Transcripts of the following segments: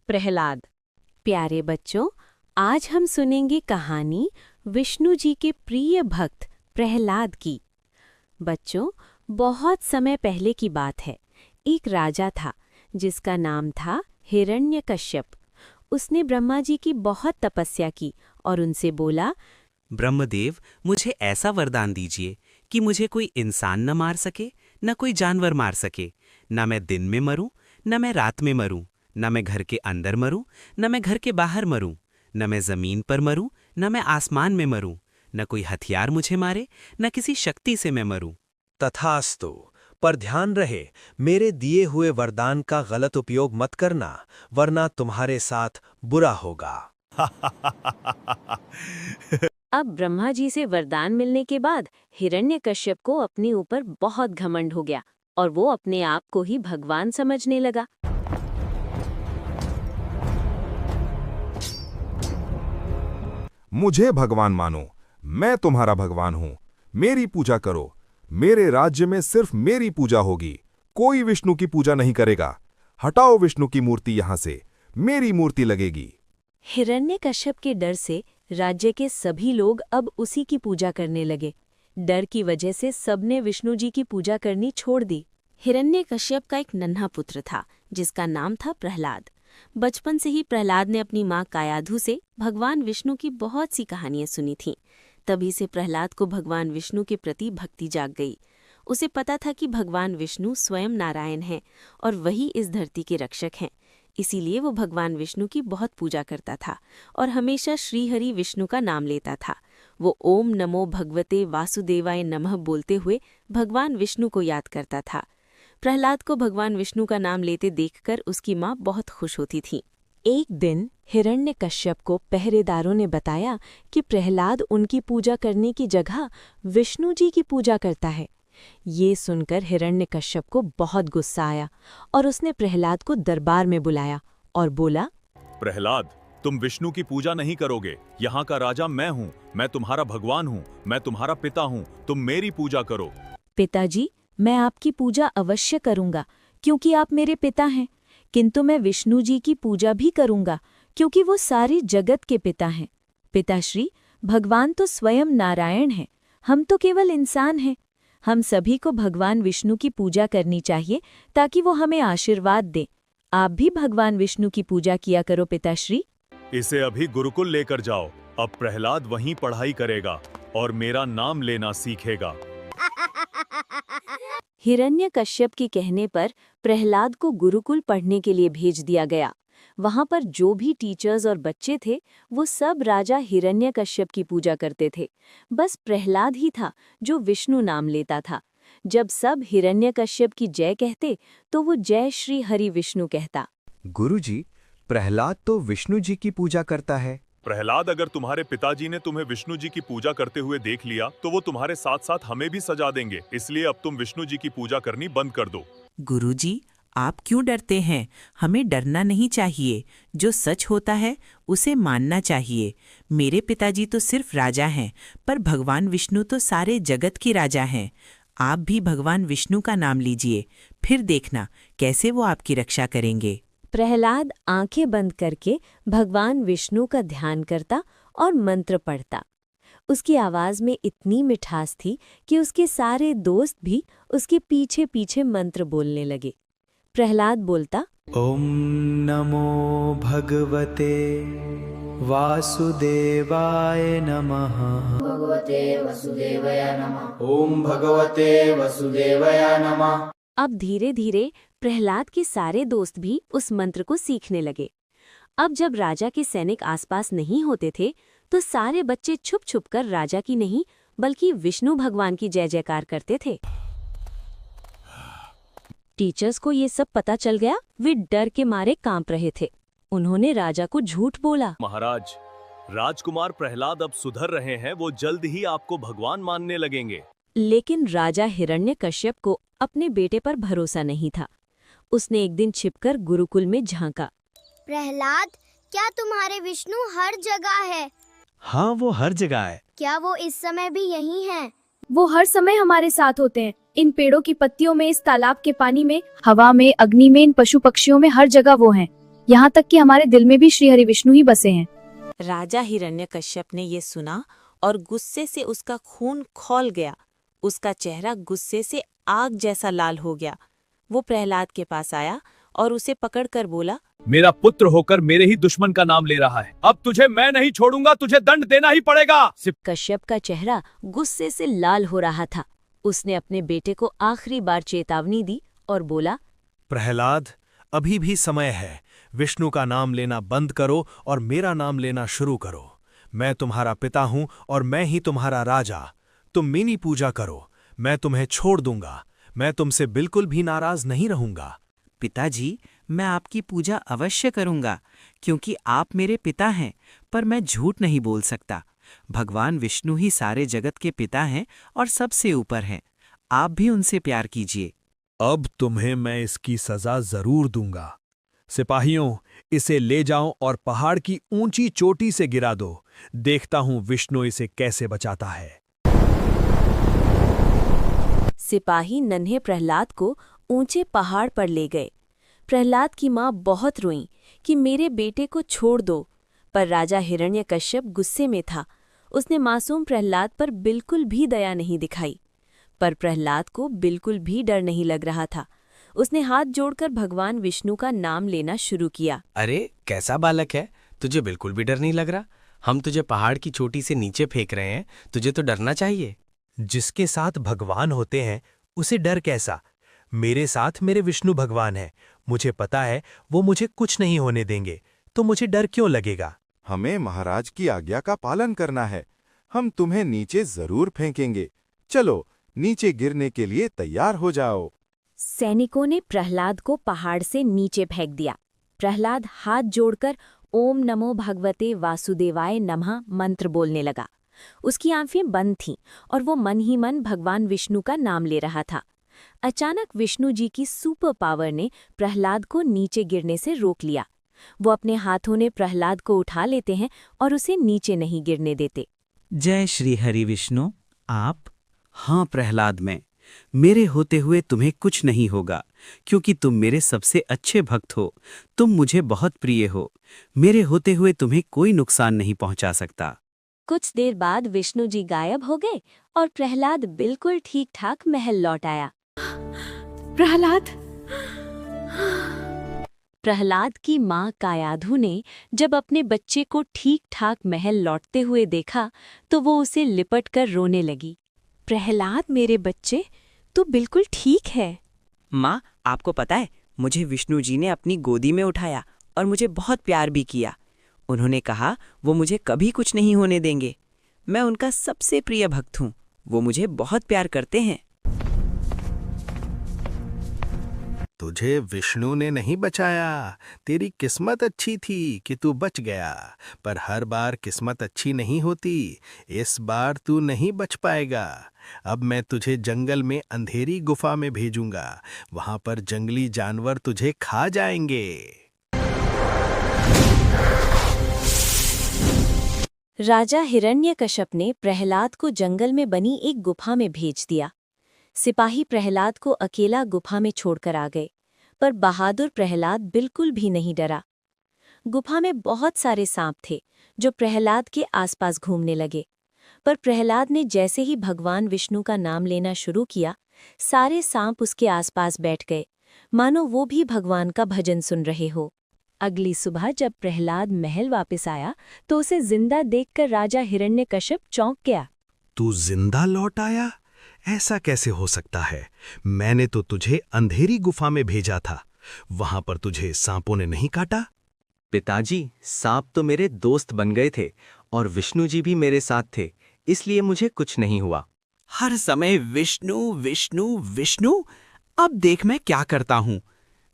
प्रहलाद। प्यारे बच्चों, आज हम सुनेंगे कहानी विष्णु जी के प्रिय भक्त प्रहलाद की। बच्चों, बहुत समय पहले की बात है। एक राजा था जिसका नाम था हिरण्यकश्यप। उसने ब्रह्मा जी की बहुत तपस्या की और उनसे बोला, ब्रह्मदेव, मुझे ऐसा वरदान दीजिए कि मुझे कोई इंसान न मार सके, न कोई जानवर मार सके, न मैं दिन में मरूं, न मैं रात में मरूं, न मैं घर के अंदर मरूं, न मैं घर के बाहर मरूं, न मैं जमीन पर मरूं, न मैं आसमान में मरूं, न कोई हथियार मुझे मारे, न किसी शक्ति से मैं मरूं। तथास्तु, पर ध्यान रहे, मेरे दिए हुए वरदान का गलत उपयोग मत करना, वरना तुम्हारे साथ बुरा होगा। अब ब्रह्मा जी से वरदान मिलने के बाद हिरण्यकश्यप को अपने ऊपर बहुत घमंड हो गया और वो अपने आप को ही भगवान समझने लगा। मुझे भगवान मानो, मैं तुम्हारा भगवान हूँ। मेरी पूजा करो। मेरे राज्य में सिर्फ मेरी पूजा होगी। कोई विष्णु की पूजा नहीं करेगा। हटाओ विष्णु की मूर्ति यहाँ से, मेरी मूर्ति लगेगी। हिरण्यकश्यप के डर से राज्य के सभी लोग अब उसी की पूजा करने लगे। डर की वजह से सबने विष्णु जी की पूजा करनी छोड़ दी। हिरण्यकश्यप का एक नन्हा पुत्र था जिसका नाम था प्रहलाद। बचपन से ही प्रहलाद ने अपनी माँ कायाधु से भगवान विष्णु की बहुत सी कहानियां सुनी थीं। तभी से प्रहलाद को भगवान विष्णु के प्रति भक्ति जाग गई। उसे पता था कि भगवान विष्णु स्वयं नारायण हैं और वही इस धरती के रक्षक हैं। इसीलिए वो भगवान विष्णु की बहुत पूजा करता था और हमेशा श्रीहरि विष्णु का नाम लेता था। वो ओम नमो भगवते वासुदेवाय नमः बोलते हुए भगवान विष्णु को याद करता था। प्रहलाद को भगवान विष्णु का नाम लेते देखकर उसकी माँ बहुत खुश होती थी। एक दिन हिरण्यकश्यप को पहरेदारों ने बताया कि प्रहलाद उनकी पूजा करने की जगह विष्णु जी की पूजा करता है। ये सुनकर हिरण्यकश्यप को बहुत गुस्सा आया और उसने प्रहलाद को दरबार में बुलाया और बोला, प्रहलाद, तुम विष्णु की पूजा नहीं करोगे। यहाँ का राजा मैं हूँ, मैं तुम्हारा भगवान हूँ, मैं तुम्हारा पिता हूँ, तुम मेरी पूजा करो। पिताजी, मैं आपकी पूजा अवश्य करूंगा क्योंकि आप मेरे पिता हैं, किंतु मैं विष्णु जी की पूजा भी करूंगा क्योंकि वो सारी जगत के पिता हैं। पिताश्री, भगवान तो स्वयं नारायण हैं, हम तो केवल इंसान हैं। हम सभी को भगवान विष्णु की पूजा करनी चाहिए ताकि वो हमें आशीर्वाद दें। आप भी भगवान विष्णु की पूजा किया करो पिताश्री। इसे अभी गुरुकुल लेकर जाओ। अब प्रहलाद वहीं पढ़ाई करेगा और मेरा नाम लेना सीखेगा। हिरण्यकश्यप के कहने पर प्रहलाद को गुरुकुल पढ़ने के लिए भेज दिया गया। वहां पर जो भी टीचर्स और बच्चे थे वो सब राजा हिरण्यकश्यप की पूजा करते थे। बस प्रहलाद ही था जो विष्णु नाम लेता था। जब सब हिरण्यकश्यप की जय कहते तो वो जय श्री हरि विष्णु कहता। गुरुजी, प्रहलाद तो विष्णु जी की पूजा करता है। प्रहलाद, अगर तुम्हारे पिताजी ने तुम्हें विष्णु जी की पूजा करते हुए देख लिया तो वो तुम्हारे साथ साथ हमें भी सजा देंगे। इसलिए अब तुम विष्णु जी की पूजा करनी बंद कर दो। गुरुजी, आप क्यों डरते हैं? हमें डरना नहीं चाहिए। जो सच होता है उसे मानना चाहिए। मेरे पिताजी तो सिर्फ राजा हैं, पर भगवान विष्णु तो सारे जगत की राजा हैं। आप भी भगवान विष्णु का नाम लीजिए, फिर देखना कैसे वो आपकी रक्षा करेंगे। प्रहलाद आंखें बंद करके भगवान विष्णु का ध्यान करता और मंत्र पढ़ता। उसकी आवाज में इतनी मिठास थी कि उसके सारे दोस्त भी उसके पीछे पीछे मंत्र बोलने लगे। प्रहलाद बोलता, ओम नमो भगवते वासुदेवाय नमः। भगवते वसुदेवाय नमः। ओम भगवते वसुदेवाय नमः। अब धीरे धीरे प्रहलाद के सारे दोस्त भी उस मंत्र को सीखने लगे। अब जब राजा के सैनिक आसपास नहीं होते थे तो सारे बच्चे छुप छुप कर राजा की नहीं बल्कि विष्णु भगवान की जय जयकार करते थे। टीचर्स को ये सब पता चल गया। वे डर के मारे कांप रहे थे। उन्होंने राजा को झूठ बोला। महाराज, राजकुमार प्रहलाद अब सुधर रहे हैं, वो जल्द ही आपको भगवान मानने लगेंगे। लेकिन राजा हिरण्यकश्यप को अपने बेटे पर भरोसा नहीं था। उसने एक दिन छिपकर गुरुकुल में झांका। प्रहलाद, क्या तुम्हारे विष्णु हर जगह है? हाँ, वो हर जगह है। क्या वो इस समय भी यहीं हैं? वो हर समय हमारे साथ होते हैं। इन पेड़ों की पत्तियों में, इस तालाब के पानी में, हवा में, अग्नि में, इन पशु पक्षियों में, हर जगह वो हैं। यहाँ तक कि हमारे दिल में भी श्री हरि विष्णु ही बसे हैं। राजा हिरण्यकश्यप ने ये सुना और गुस्से से उसका खून खौल गया। उसका चेहरा गुस्से से आग जैसा लाल हो गया। वो प्रहलाद के पास आया और उसे पकड़कर बोला, मेरा पुत्र होकर मेरे ही दुश्मन का नाम ले रहा है, अब तुझे मैं नहीं छोड़ूंगा, तुझे दंड देना ही पड़ेगा। कश्यप का चेहरा गुस्से से लाल हो रहा था। उसने अपने बेटे को आखिरी बार चेतावनी दी और बोला, प्रहलाद, अभी भी समय है। विष्णु का नाम लेना बंद करो और मेरा नाम लेना शुरू करो। मैं तुम्हारा पिता हूं और मैं ही तुम्हारा राजा। तुम मेरी पूजा करो, मैं तुम्हें छोड़ दूंगा। मैं तुमसे बिल्कुल भी नाराज नहीं रहूंगा। पिताजी, मैं आपकी पूजा अवश्य करूंगा, क्योंकि आप मेरे पिता हैं, पर मैं झूठ नहीं बोल सकता। भगवान विष्णु ही सारे जगत के पिता हैं और सबसे ऊपर हैं। आप भी उनसे प्यार कीजिए। अब तुम्हें मैं इसकी सजा जरूर दूंगा। सिपाहियों, इसे ले जाओ और पहाड़ की ऊंची चोटी से गिरा दो। देखता हूं विष्णु इसे कैसे बचाता है। सिपाही नन्हे प्रहलाद को ऊंचे पहाड़ पर ले गए। प्रहलाद की माँ बहुत रोईं कि मेरे बेटे को छोड़ दो, पर राजा हिरण्यकश्यप गुस्से में था। उसने मासूम प्रहलाद पर बिल्कुल भी दया नहीं दिखाई। पर प्रहलाद को बिल्कुल भी डर नहीं लग रहा था। उसने हाथ जोड़कर भगवान विष्णु का नाम लेना शुरू किया। अरे कैसा बालक है, तुझे बिल्कुल भी डर नहीं लग रहा। हम तुझे पहाड़ की चोटी से नीचे फेंक रहे हैं, तुझे तो डरना चाहिए। जिसके साथ भगवान होते हैं उसे डर कैसा। मेरे साथ मेरे विष्णु भगवान हैं। मुझे पता है वो मुझे कुछ नहीं होने देंगे, तो मुझे डर क्यों लगेगा। हमें महाराज की आज्ञा का पालन करना है। हम तुम्हें नीचे जरूर फेंकेंगे। चलो, नीचे गिरने के लिए तैयार हो जाओ। सैनिकों ने प्रहलाद को पहाड़ से नीचे फेंक दिया। प्रहलाद हाथ जोड़कर ओम नमो भगवते वासुदेवाय नमः मंत्र बोलने लगा। उसकी आंखें बंद थीं और वो मन ही मन भगवान विष्णु का नाम ले रहा था। अचानक विष्णु जी की सुपर पावर ने प्रहलाद को नीचे गिरने से रोक लिया। वो अपने हाथों ने प्रहलाद को उठा लेते हैं और उसे नीचे नहीं गिरने देते। जय श्री हरि विष्णु। आप? हाँ प्रहलाद, मेरे होते हुए तुम्हें कुछ नहीं होगा, क्योंकि तुम मेरे सबसे अच्छे भक्त हो। तुम मुझे बहुत प्रिय हो। मेरे होते हुए तुम्हें कोई नुकसान नहीं पहुंचा सकता। कुछ देर बाद विष्णु जी गायब हो गए और प्रहलाद बिल्कुल ठीक ठाक महल लौट आया। प्रहलाद की माँ कायाधु ने जब अपने बच्चे को ठीक ठाक महल लौटते हुए देखा तो वो उसे लिपट कर रोने लगी। प्रहलाद मेरे बच्चे, तू बिल्कुल ठीक है। माँ, आपको पता है, मुझे विष्णु जी ने अपनी गोदी में उठाया और मुझे बहुत प्यार भी किया। उन्होंने कहा वो मुझे कभी कुछ नहीं होने देंगे। मैं उनका सबसे प्रिय भक्त हूँ। वो मुझे बहुत प्यार करते हैं। तुझे विष्णु ने नहीं बचाया। तेरी किस्मत अच्छी थी कि तू बच गया, पर हर बार किस्मत अच्छी नहीं होती। इस बार तू नहीं बच पाएगा। अब मैं तुझे जंगल में अंधेरी गुफा में भेजूंगा। वहां पर जंगली जानवर तुझे खा जाएंगे। राजा हिरण्यकश्यप ने प्रहलाद को जंगल में बनी एक गुफा में भेज दिया। सिपाही प्रहलाद को अकेला गुफा में छोड़कर आ गए, पर बहादुर प्रहलाद बिल्कुल भी नहीं डरा। गुफा में बहुत सारे सांप थे जो प्रहलाद के आसपास घूमने लगे, पर प्रहलाद ने जैसे ही भगवान विष्णु का नाम लेना शुरू किया, सारे सांप उसके आसपास बैठ गए, मानो वो भी भगवान का भजन सुन रहे हो। अगली सुबह जब प्रहलाद महल वापस आया तो उसे जिंदा देखकर राजा हिरण्यकश्यप चौंक गया। तू जिंदा लौट आया? ऐसा कैसे हो सकता है? मैंने तो तुझे अंधेरी गुफा में भेजा था। वहां पर तुझे सांपों ने नहीं काटा? पिताजी, सांप तो मेरे दोस्त बन गए थे और विष्णु जी भी मेरे साथ थे, इसलिए मुझे कुछ नहीं हुआ। हर समय विष्णु विष्णु विष्णु। अब देख मैं क्या करता हूँ।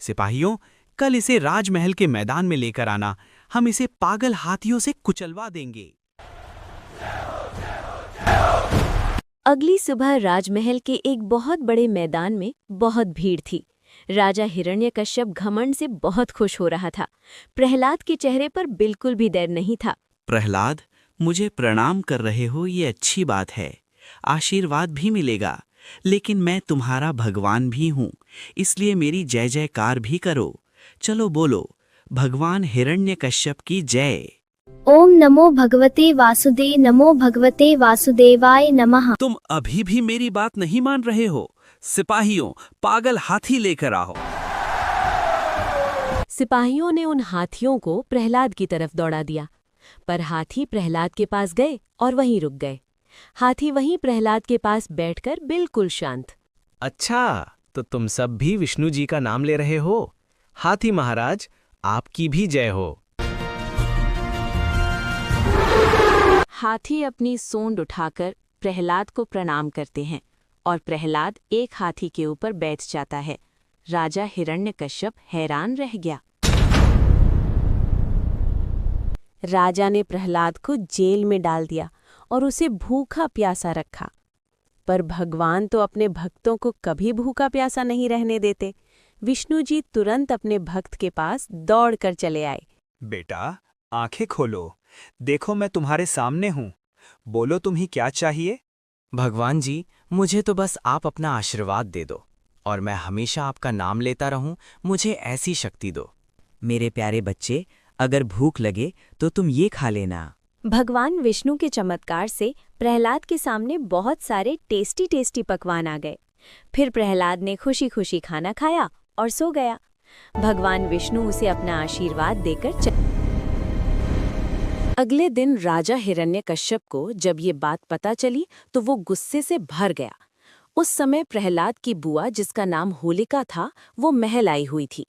सिपाहियों, कल इसे राजमहल के मैदान में लेकर आना। हम इसे पागल हाथियों से कुचलवा देंगे। अगली सुबह राजमहल के एक बहुत बड़े मैदान में बहुत भीड़ थी। राजा हिरण्यकश्यप घमंड से बहुत खुश हो रहा था। प्रहलाद के चेहरे पर बिल्कुल भी डर नहीं था। प्रहलाद, मुझे प्रणाम कर रहे हो ये अच्छी बात है। आशीर्वाद भी मिलेगा, लेकिन मैं तुम्हारा भगवान भी हूँ, इसलिए मेरी जय जयकार भी करो। चलो बोलो, भगवान हिरण्यकश्यप की जय। ओम नमो भगवते वासुदेवाय नमः। तुम अभी भी मेरी बात नहीं मान रहे हो? सिपाहियों, पागल हाथी लेकर आओ। सिपाहियों ने उन हाथियों को प्रहलाद की तरफ दौड़ा दिया, पर हाथी प्रहलाद के पास गए और वहीं रुक गए। हाथी वहीं प्रहलाद के पास बैठकर बिल्कुल शांत। अच्छा, तो तुम सब भी विष्णु जी का नाम ले रहे हो? हाथी महाराज, आपकी भी जय हो। हाथी अपनी सूंड उठाकर प्रहलाद को प्रणाम करते हैं और प्रहलाद एक हाथी के ऊपर बैठ जाता है। राजा हिरण्यकश्यप हैरान रह गया। राजा ने प्रहलाद को जेल में डाल दिया और उसे भूखा प्यासा रखा। पर भगवान तो अपने भक्तों को कभी भूखा प्यासा नहीं रहने देते। विष्णु जी तुरंत अपने भक्त के पास दौड़कर चले आए। बेटा, आंखें खोलो, देखो मैं तुम्हारे सामने हूँ। बोलो तुम्हें क्या चाहिए? भगवान जी, मुझे तो बस आप अपना आशीर्वाद दे दो और मैं हमेशा आपका नाम लेता रहूं। मुझे ऐसी शक्ति दो। मेरे प्यारे बच्चे, अगर भूख लगे तो तुम ये खा लेना। भगवान विष्णु के चमत्कार से प्रहलाद के सामने बहुत सारे टेस्टी पकवान आ गए। फिर प्रहलाद ने खुशी खुशी खाना खाया और सो गया। भगवान विष्णु उसे अपना आशीर्वाद देकर अगले दिन राजा हिरण्यकश्यप को जब ये बात पता चली तो वो गुस्से से भर गया। उस समय प्रहलाद की बुआ, जिसका नाम होलिका था, वो महल आई हुई थी।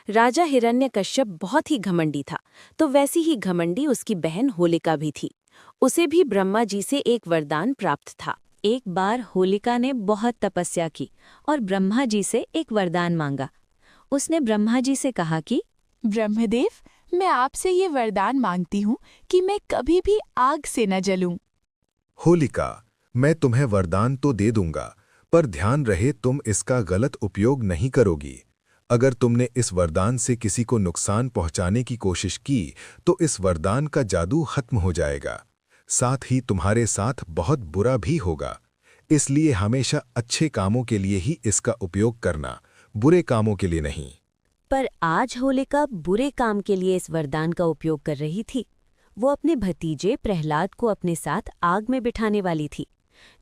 राजा हिरण्यकश्यप बहुत ही घमंडी था, तो वैसी ही घमंडी उसकी बहन होलिका भी थी। उसे भी ब्रह्मा जी से एक वरदान प्राप्त था। एक बार होलिका ने बहुत तपस्या की और ब्रह्मा जी से एक वरदान मांगा। उसने ब्रह्मा जी से कहा कि ब्रह्मदेव, मैं आपसे ये वरदान मांगती हूँ कि मैं कभी भी आग से न जलूं। होलिका, मैं तुम्हें वरदान तो दे दूंगा, पर ध्यान रहे तुम इसका गलत उपयोग नहीं करोगी। अगर तुमने इस वरदान से किसी को नुकसान पहुंचाने की कोशिश की तो इस वरदान का जादू खत्म हो जाएगा, साथ ही तुम्हारे साथ बहुत बुरा भी होगा। इसलिए हमेशा अच्छे कामों के लिए ही इसका उपयोग करना, बुरे कामों के लिए नहीं। पर आज होलिका बुरे काम के लिए इस वरदान का उपयोग कर रही थी। वो अपने भतीजे प्रहलाद को अपने साथ आग में बिठाने वाली थी,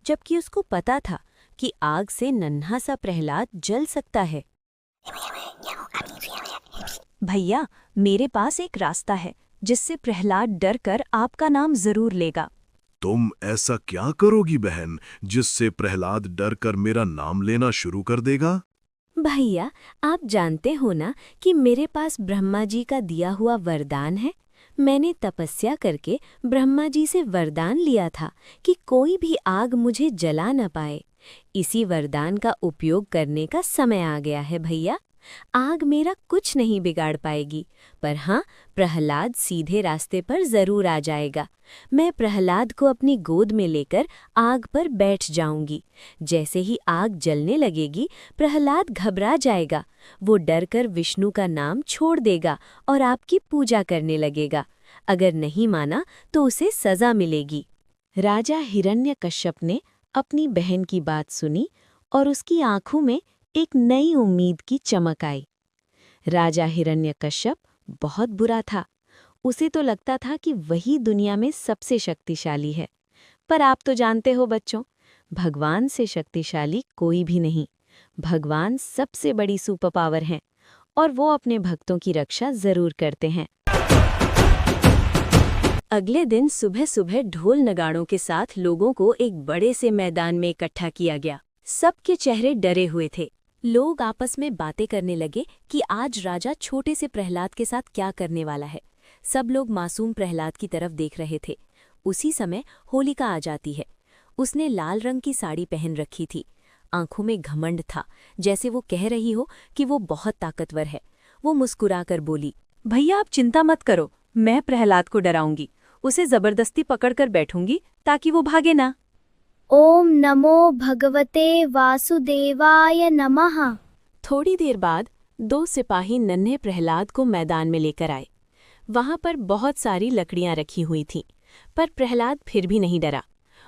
जबकि उसको पता था कि आग से नन्हा सा प्रहलाद जल सकता है। भैया, मेरे पास एक रास्ता है जिससे प्रहलाद डरकर आपका नाम जरूर लेगा। तुम ऐसा क्या करोगी बहन, जिससे प्रहलाद डरकर मेरा नाम लेना शुरू कर देगा? भैया, आप जानते हो ना कि मेरे पास ब्रह्मा जी का दिया हुआ वरदान है। मैंने तपस्या करके ब्रह्मा जी से वरदान लिया था कि कोई भी आग मुझे जला न पाए। इसी वरदान का उपयोग करने का समय आ गया है भैया। आग मेरा कुछ नहीं बिगाड़ पाएगी, पर हाँ, प्रहलाद सीधे रास्ते पर जरूर आ जाएगा। मैं प्रहलाद को अपनी गोद में लेकर आग पर बैठ जाऊंगी। जैसे ही आग जलने लगेगी, प्रहलाद घबरा जाएगा। वो डरकर विष्णु का नाम छोड़ देगा और आपकी पूजा करने लगेगा। अगर नहीं माना तो उसे सजा मिलेगी। राजा हिरण्यकश्यप ने अपनी बहन की बात सुनी और उसकी आंखों में एक नई उम्मीद की चमक आई। राजा हिरण्यकश्यप बहुत बुरा था। उसे तो लगता था कि वही दुनिया में सबसे शक्तिशाली है। पर आप तो जानते हो बच्चों, भगवान से शक्तिशाली कोई भी नहीं। भगवान सबसे बड़ी सुपर पावर हैं और वो अपने भक्तों की रक्षा जरूर करते हैं। अगले दिन सुबह सुबह ढोल नगाड़ों के साथ लोगों को एक बड़े से मैदान में इकट्ठा किया गया। सबके चेहरे डरे हुए थे। लोग आपस में बातें करने लगे कि आज राजा छोटे से प्रहलाद के साथ क्या करने वाला है। सब लोग मासूम प्रहलाद की तरफ देख रहे थे। उसी समय होलिका आ जाती है। उसने लाल रंग की साड़ी पहन रखी थी। आंखों में घमंड था, जैसे वो कह रही हो कि वो बहुत ताकतवर है। वो मुस्कुराकर बोली, भैया आप चिंता मत करो, मैं प्रहलाद को डराऊंगी। उसे जबरदस्ती पकड़कर बैठूंगी ताकि वो भागे ना। ओम नमो भगवते वासुदेवाय नमः। थोड़ी देर बाद 2 सिपाही नन्हे प्रहलाद को मैदान में लेकर आए। वहां पर बहुत सारी लकड़ियां रखी हुई थीं, पर प्रहलाद फिर भी नहीं डरा।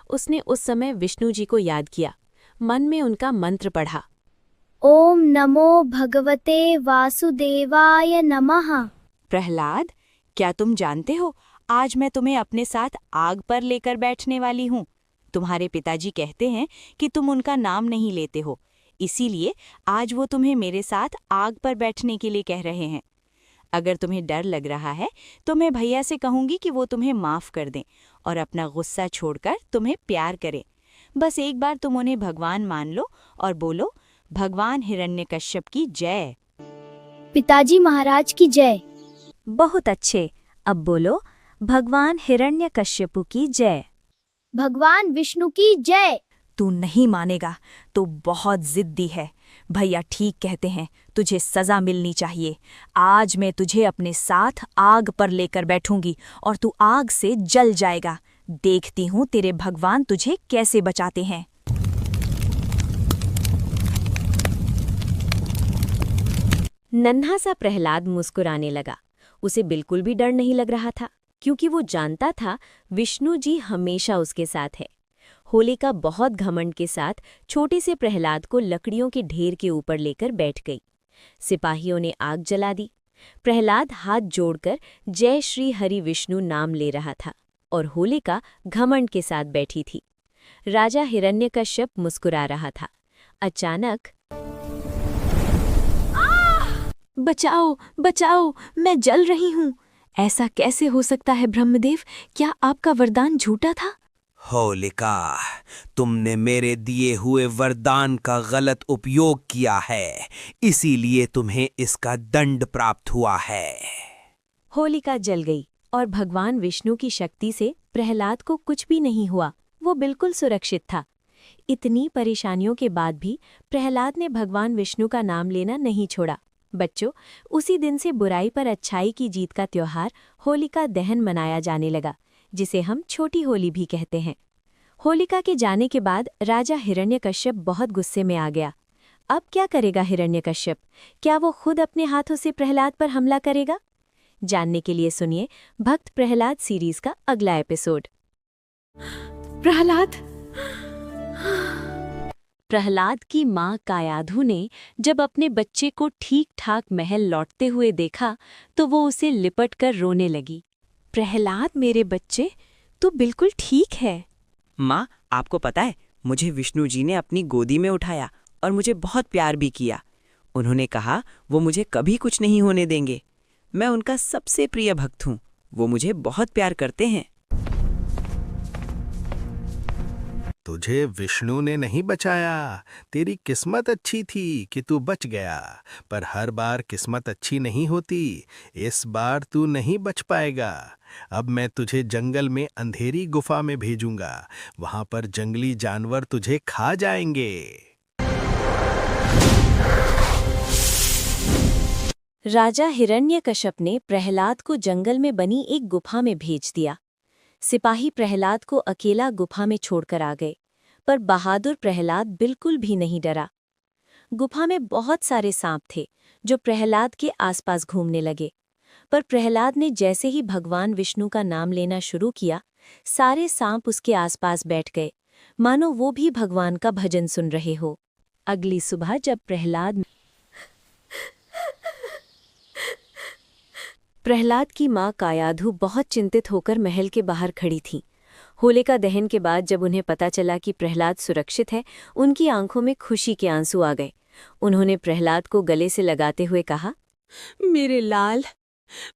उसने उस समय विष्णु जी को याद किया, मन में उनका मंत्र पढ़ा। ओम नमो भगवते वासुदेवाय नमः। प्रहलाद, क्या तुम जानते हो, आज मैं तुम्हें अपने साथ आग पर लेकर बैठने वाली हूँ। तुम्हारे पिताजी कहते हैं कि तुम उनका नाम नहीं लेते हो, इसीलिए आज वो तुम्हें मेरे साथ आग पर बैठने के लिए कह रहे हैं। अगर तुम्हें डर लग रहा है तो मैं भैया से कहूंगी कि वो तुम्हें माफ कर दें और अपना गुस्सा छोड़कर तुम्हें प्यार करें। बस एक बार तुम उन्हें भगवान मान लो और बोलो, भगवान हिरण्यकश्यप की जय। पिताजी महाराज की जय। बहुत अच्छे, अब बोलो, भगवान हिरण्यकश्यप की जय। भगवान विष्णु की जय। तू नहीं मानेगा तो बहुत जिद्दी है। भैया ठीक कहते हैं, तुझे सजा मिलनी चाहिए। आज मैं तुझे अपने साथ आग पर लेकर बैठूंगी और तू आग से जल जाएगा। देखती हूँ तेरे भगवान तुझे कैसे बचाते हैं। नन्हा सा प्रहलाद मुस्कुराने लगा। उसे बिल्कुल भी डर नहीं लग रहा था, क्योंकि वो जानता था विष्णु जी हमेशा उसके साथ है। होलिका बहुत घमंड के साथ छोटे से प्रहलाद को लकड़ियों के ढेर के ऊपर लेकर बैठ गई। सिपाहियों ने आग जला दी। प्रहलाद हाथ जोड़कर जय श्री हरि विष्णु नाम ले रहा था और होलिका घमंड के साथ बैठी थी। राजा हिरण्यकश्यप मुस्कुरा रहा था। अचानक, बचाओ बचाओ, मैं जल रही हूँ। ऐसा कैसे हो सकता है ब्रह्मदेव, क्या आपका वरदान झूठा था? होलिका, तुमने मेरे दिए हुए वरदान का गलत उपयोग किया है, इसीलिए तुम्हें इसका दंड प्राप्त हुआ है। होलिका जल गई और भगवान विष्णु की शक्ति से प्रहलाद को कुछ भी नहीं हुआ। वो बिल्कुल सुरक्षित था। इतनी परेशानियों के बाद भी प्रहलाद ने भगवान विष्णु का नाम लेना नहीं छोड़ा। बच्चों, उसी दिन से बुराई पर अच्छाई की जीत का त्योहार होलिका दहन मनाया जाने लगा, जिसे हम छोटी होली भी कहते हैं। होलिका के जाने के बाद राजा हिरण्यकश्यप बहुत गुस्से में आ गया। अब क्या करेगा हिरण्यकश्यप? क्या वो खुद अपने हाथों से प्रहलाद पर हमला करेगा? जानने के लिए सुनिए भक्त प्रहलाद सीरीज का अगला एपिसोड। प्रहलाद की माँ कायाधु ने जब अपने बच्चे को ठीक ठाक महल लौटते हुए देखा तो वो उसे लिपट कर रोने लगी। प्रहलाद मेरे बच्चे, तू बिल्कुल ठीक है। माँ, आपको पता है, मुझे विष्णु जी ने अपनी गोदी में उठाया और मुझे बहुत प्यार भी किया। उन्होंने कहा वो मुझे कभी कुछ नहीं होने देंगे। मैं उनका सबसे प्रिय भक्त हूँ। वो मुझे बहुत प्यार करते हैं। तुझे विष्णु ने नहीं बचाया। तेरी किस्मत अच्छी थी कि तू बच गया, पर हर बार किस्मत अच्छी नहीं होती। इस बार तू नहीं बच पाएगा। अब मैं तुझे जंगल में अंधेरी गुफा में भेजूंगा। वहां पर जंगली जानवर तुझे खा जाएंगे। राजा हिरण्यकश्यप ने प्रहलाद को जंगल में बनी एक गुफा में भेज दिया। सिपाही प्रहलाद को अकेला गुफा में छोड़कर आ गए, पर बहादुर प्रहलाद बिल्कुल भी नहीं डरा। गुफा में बहुत सारे सांप थे जो प्रहलाद के आसपास घूमने लगे, पर प्रहलाद ने जैसे ही भगवान विष्णु का नाम लेना शुरू किया, सारे सांप उसके आसपास बैठ गए, मानो वो भी भगवान का भजन सुन रहे हो। अगली सुबह जब प्रहलाद की माँ कायाधु बहुत चिंतित होकर महल के बाहर खड़ी थी। होलिका दहन के बाद जब उन्हें पता चला कि प्रहलाद सुरक्षित है, उनकी आंखों में खुशी के आंसू आ गए। उन्होंने प्रहलाद को गले से लगाते हुए कहा, मेरे लाल,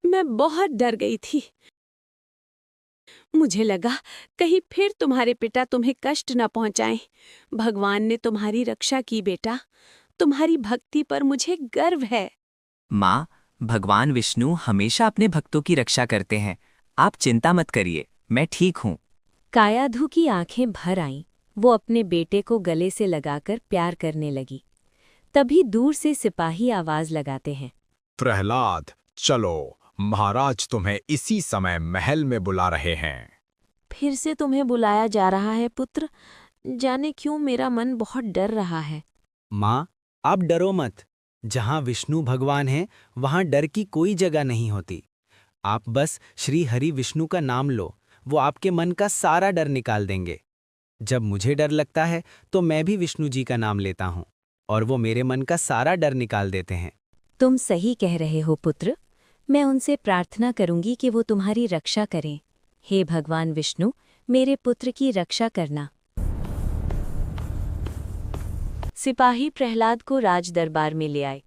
मैं बहुत डर गई थी। मुझे लगा कहीं फिर तुम्हारे पिता तुम्हें कष्ट न पहुंचाएं। भगवान ने तुम्हारी रक्षा की बेटा। तुम्हारी भक्ति पर मुझे गर्व है। माँ, भगवान विष्णु हमेशा अपने भक्तों की रक्षा करते हैं। आप चिंता मत करिए, मैं ठीक हूँ। कायाधु की आंखें भर आईं। वो अपने बेटे को गले से लगाकर प्यार करने लगी। तभी दूर से सिपाही आवाज लगाते हैं, प्रहलाद, चलो, महाराज तुम्हें इसी समय महल में बुला रहे हैं। फिर से तुम्हें बुलाया जा रहा है पुत्र। जाने क्यों मेरा मन बहुत डर रहा है। माँ, आप डरो मत। जहाँ विष्णु भगवान हैं, वहाँ डर की कोई जगह नहीं होती। आप बस श्री हरि विष्णु का नाम लो, वो आपके मन का सारा डर निकाल देंगे। जब मुझे डर लगता है तो मैं भी विष्णु जी का नाम लेता हूँ और वो मेरे मन का सारा डर निकाल देते हैं। तुम सही कह रहे हो पुत्र। मैं उनसे प्रार्थना करूंगी कि वो तुम्हारी रक्षा करें। हे भगवान विष्णु, मेरे पुत्र की रक्षा करना। सिपाही प्रहलाद को राज दरबार में ले आए।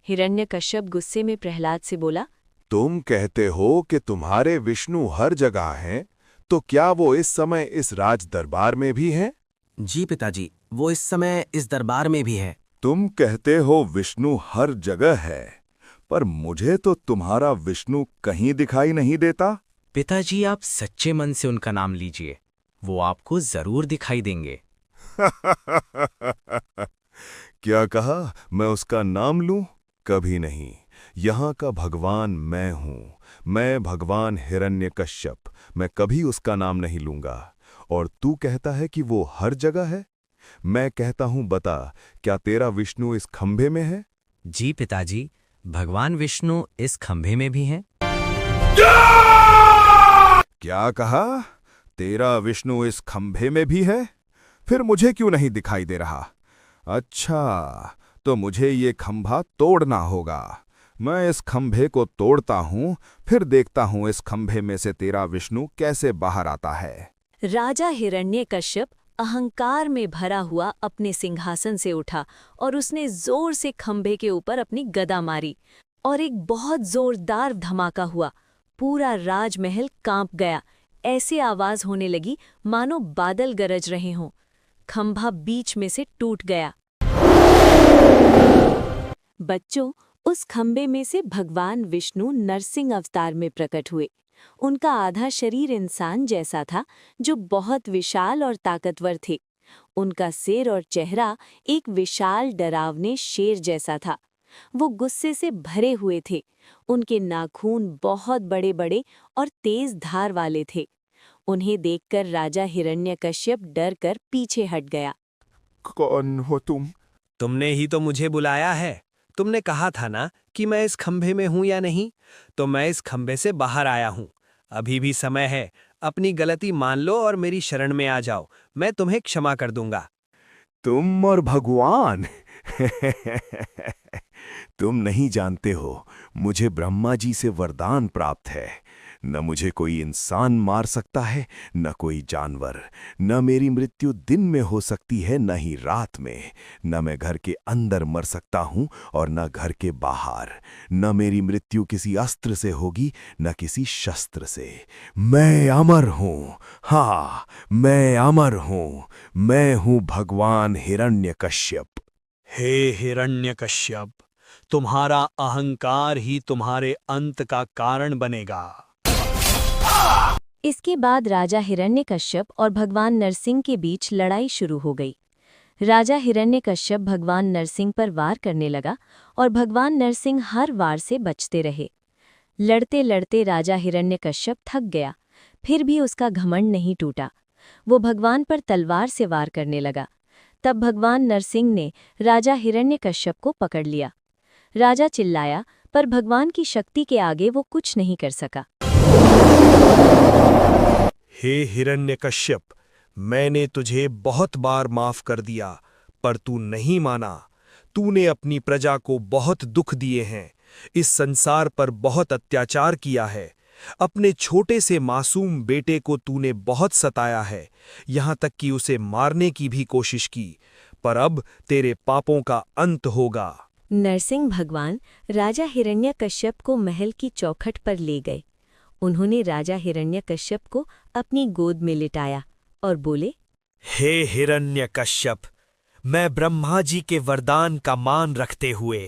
हिरण्यकश्यप गुस्से में प्रहलाद से बोला, तुम कहते हो कि तुम्हारे विष्णु हर जगह हैं, तो क्या वो इस समय इस राज दरबार में भी हैं? जी पिताजी, वो इस समय इस दरबार में भी है। तुम कहते हो विष्णु हर जगह है, पर मुझे तो तुम्हारा विष्णु कहीं दिखाई नहीं देता। पिताजी, आप सच्चे मन से उनका नाम लीजिए, वो आपको जरूर दिखाई देंगे। क्या कहा, मैं उसका नाम लूं? कभी नहीं। यहाँ का भगवान मैं हूँ, मैं भगवान हिरण्यकश्यप। मैं कभी उसका नाम नहीं लूंगा। और तू कहता है कि वो हर जगह है। मैं कहता हूँ, बता, क्या तेरा विष्णु इस खंभे में है? जी पिताजी, भगवान विष्णु इस खंभे में भी हैं। क्या कहा? तेरा विष्णु इस खंभे में भी है? फिर मुझे क्यों नहीं दिखाई दे रहा? अच्छा, तो मुझे ये खंभा तोड़ना होगा। मैं इस खंभे को तोड़ता हूँ, फिर देखता हूँ इस खंभे में से तेरा विष्णु कैसे बाहर आता है। राजा हिरण्यकश्यप अहंकार में भरा हुआ अपने सिंहासन से उठा और उसने जोर से खंभे के ऊपर अपनी गदा मारी और एक बहुत जोरदार धमाका हुआ। पूरा राजमहल कांप गया। ऐसे आवाज होने लगी मानो बादल गरज रहे हों। खंभा बीच में से टूट गया। बच्चों, उस खंभे में से भगवान विष्णु नरसिंह अवतार में प्रकट हुए। उनका आधा शरीर इंसान जैसा था, जो बहुत विशाल और ताकतवर थे। उनका सिर और चेहरा एक विशाल डरावने शेर जैसा था। वो गुस्से से भरे हुए थे। उनके नाखून बहुत बड़े बड़े और तेज धार वाले थे। उन्हें देखकर राजा हिरण्यकश्यप डर कर पीछे हट गया। कौन हो तुम? तुमने ही तो मुझे बुलाया है। तुमने कहा था ना कि मैं इस खंभे में हूं या नहीं, तो मैं इस खंभे से बाहर आया हूं। अभी भी समय है, अपनी गलती मान लो और मेरी शरण में आ जाओ। मैं तुम्हें क्षमा कर दूंगा। तुम और भगवान तुम नहीं जानते हो, मुझे ब्रह्मा जी से वरदान प्राप्त है। न मुझे कोई इंसान मार सकता है, न कोई जानवर। न मेरी मृत्यु दिन में हो सकती है, न ही रात में। न मैं घर के अंदर मर सकता हूं और न घर के बाहर। न मेरी मृत्यु किसी अस्त्र से होगी, न किसी शस्त्र से। मैं अमर हूं। हाँ, मैं अमर हूं। मैं हूं भगवान हिरण्यकश्यप। हे हिरण्यकश्यप, तुम्हारा अहंकार ही तुम्हारे अंत का कारण बनेगा। इसके बाद राजा हिरण्यकश्यप और भगवान नरसिंह के बीच लड़ाई शुरू हो गई। राजा हिरण्यकश्यप भगवान नरसिंह पर वार करने लगा और भगवान नरसिंह हर वार से बचते रहे। लड़ते लड़ते राजा हिरण्यकश्यप थक गया, फिर भी उसका घमंड नहीं टूटा। वो भगवान पर तलवार से वार करने लगा। तब भगवान नरसिंह ने राजा हिरण्यकश्यप को पकड़ लिया। राजा चिल्लाया, पर भगवान की शक्ति के आगे वो कुछ नहीं कर सका। हे हिरण्यकश्यप, मैंने तुझे बहुत बार माफ कर दिया, पर तू नहीं माना। तूने अपनी प्रजा को बहुत दुख दिए हैं, इस संसार पर बहुत अत्याचार किया है। अपने छोटे से मासूम बेटे को तूने बहुत सताया है, यहाँ तक कि उसे मारने की भी कोशिश की, पर अब तेरे पापों का अंत होगा। नरसिंह भगवान राजा हिरण्यकश्यप को महल की चौखट पर ले गए। उन्होंने राजा हिरण्यकश्यप को अपनी गोद में लिटाया और बोले, हे हिरण्यकश्यप, मैं ब्रह्मा जी के वरदान का मान रखते हुए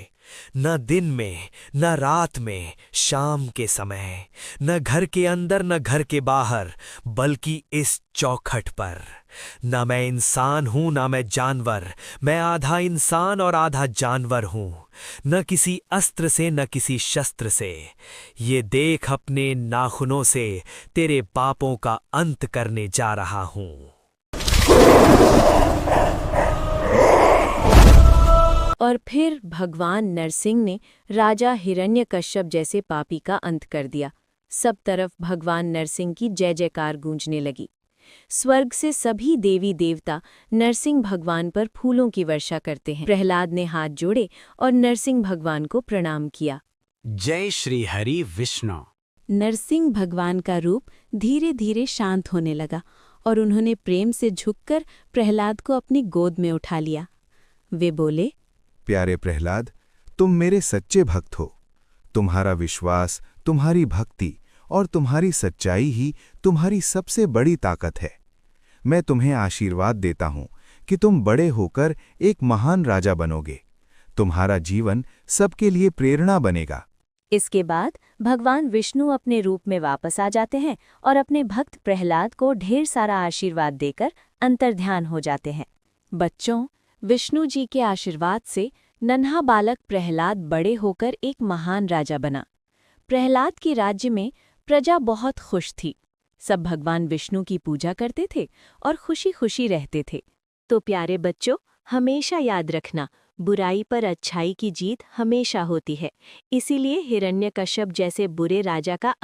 न दिन में, न रात में, शाम के समय, न घर के अंदर न घर के बाहर, बल्कि इस चौखट पर, न मैं इंसान हूं न मैं जानवर, मैं आधा इंसान और आधा जानवर हूं, न किसी अस्त्र से न किसी शस्त्र से। ये देख, अपने नाखूनों से तेरे पापों का अंत करने जा रहा हूं। और फिर भगवान नरसिंह ने राजा हिरण्यकश्यप जैसे पापी का अंत कर दिया। सब तरफ भगवान नरसिंह की जय जयकार गूंजने लगी। स्वर्ग से सभी देवी देवता नरसिंह भगवान पर फूलों की वर्षा करते हैं। प्रहलाद ने हाथ जोड़े और नरसिंह भगवान को प्रणाम किया। जय श्री हरि विष्णु। नरसिंह भगवान का रूप धीरे धीरे शांत होने लगा और उन्होंने प्रेम से झुककर प्रहलाद को अपनी गोद में उठा लिया। वे बोले, प्यारे प्रहलाद, तुम मेरे सच्चे भक्त हो। तुम्हारा विश्वास, तुम्हारी भक्ति और तुम्हारी सच्चाई ही तुम्हारी सबसे बड़ी ताकत है। मैं तुम्हें आशीर्वाद देता हूँ कि तुम बड़े होकर एक महान राजा बनोगे। तुम्हारा जीवन सबके लिए प्रेरणा बनेगा। इसके बाद भगवान विष्णु अपने रूप में वापस आ जाते हैं और अपने भक्त प्रहलाद को ढेर सारा आशीर्वाद देकर अंतर्ध्यान हो जाते हैं। बच्चों, विष्णु जी के आशीर्वाद से नन्हा बालक प्रहलाद बड़े होकर एक महान राजा बना। प्रहलाद के राज्य में प्रजा बहुत खुश थी। सब भगवान विष्णु की पूजा करते थे और खुशी खुशी रहते थे। तो प्यारे बच्चों, हमेशा याद रखना, बुराई पर अच्छाई की जीत हमेशा होती है। इसीलिए हिरण्यकश्यप जैसे बुरे राजा का